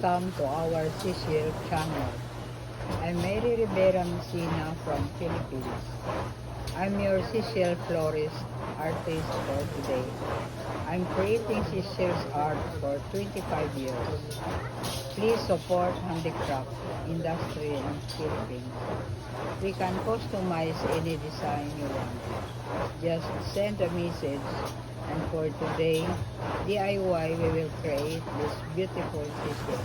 Welcome to our Seashell channel. I'm Mary Rivera Messina from Philippines. I'm your Seashell florist artist for today. I'm creating seashells art for 25 years. Please support handicraft industry in Philippines. We can customize any design you want. Just send a message, and for today, DIY, we will create this beautiful seashell.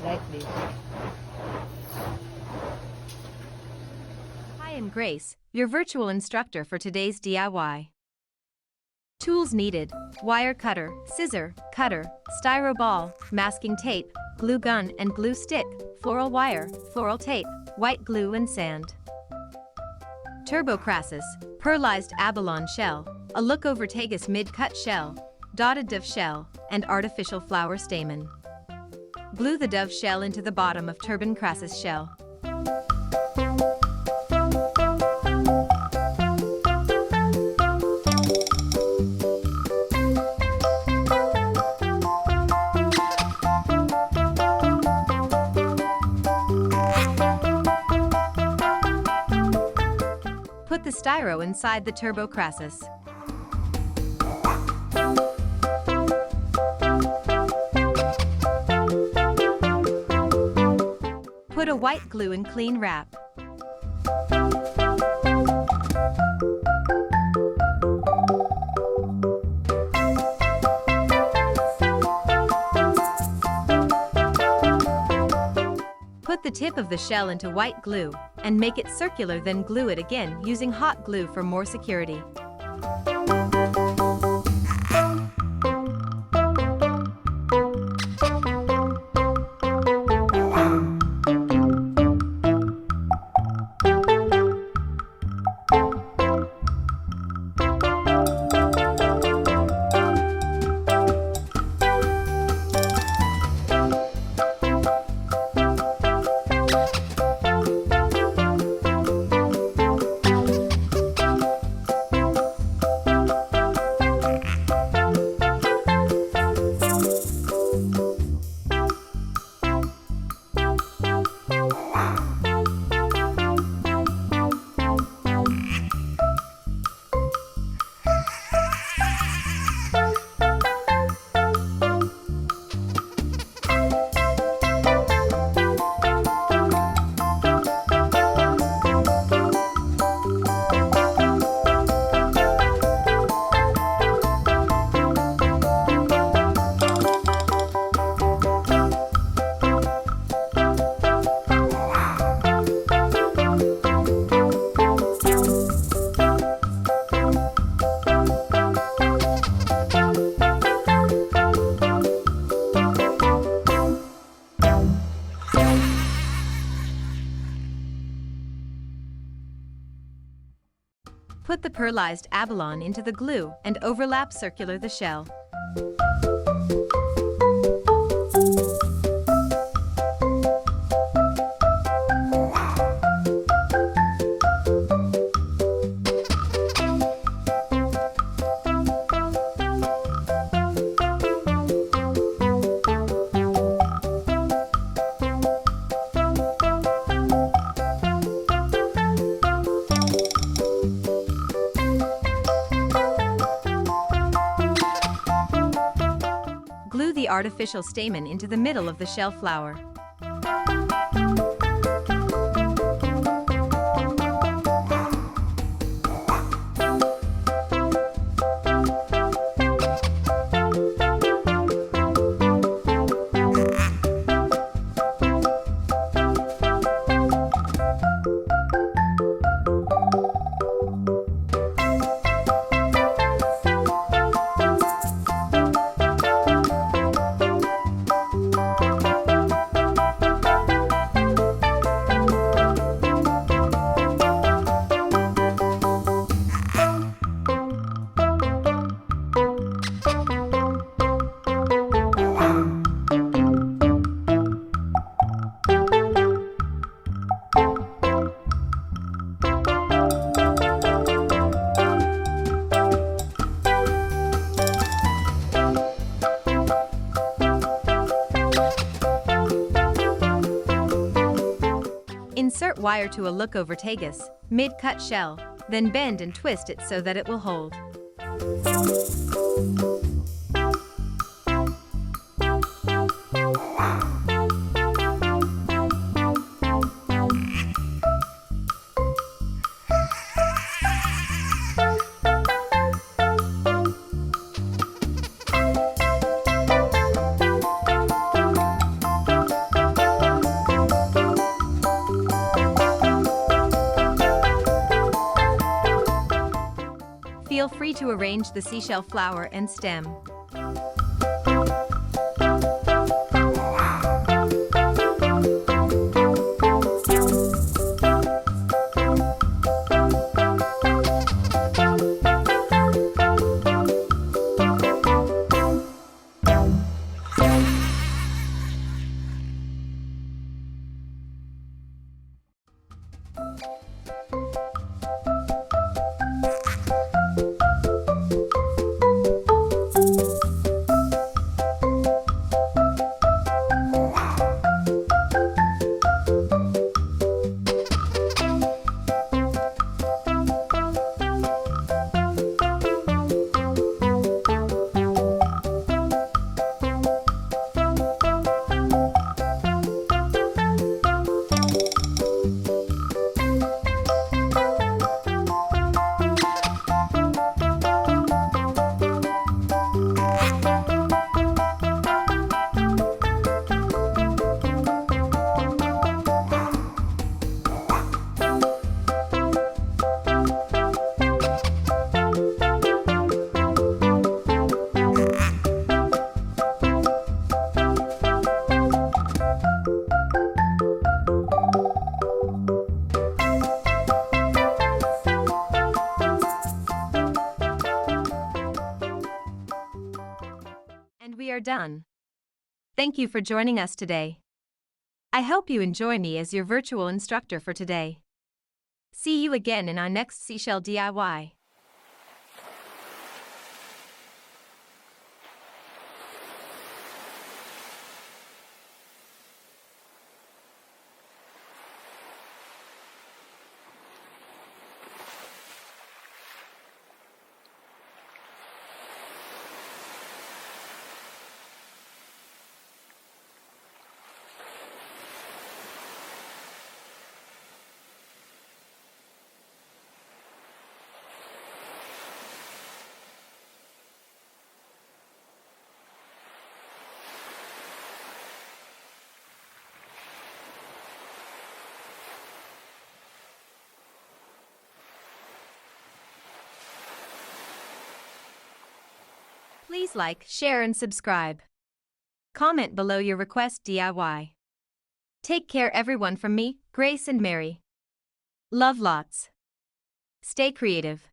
Like this. Hi, I'm Grace, your virtual instructor for today's DIY. Tools needed: wire cutter, scissor, cutter, styro ball, masking tape, glue gun and glue stick, floral wire, floral tape, white glue and sand. Turbo Crassus, Pearlized Abalone shell, Aluco Vertagus mid-cut shell, dotted dove shell, and artificial flower stamen. Glue the dove shell into the bottom of Turbo Crassus shell. Put the styro inside the Turbo Crassus. Put a white glue and clean wrap. Put the tip of the shell into white glue and make it circular, then glue it again using hot glue for more security. Put the Pearlized Abalone into the glue and overlap circular the shell. Glue the artificial stamen into the middle of the shell flower. Insert wire to Aluco Vertagus, mid-cut shell, then bend and twist it so that it will hold. Feel free to arrange the seashell flower and stem. And we are done. Thank you for joining us today. I hope you enjoy me as your virtual instructor for today. See you again in our next seashell DIY. Please like, share, and subscribe. Comment below your request DIY. Take care everyone from me, Grace and Mary. Love lots. Stay creative.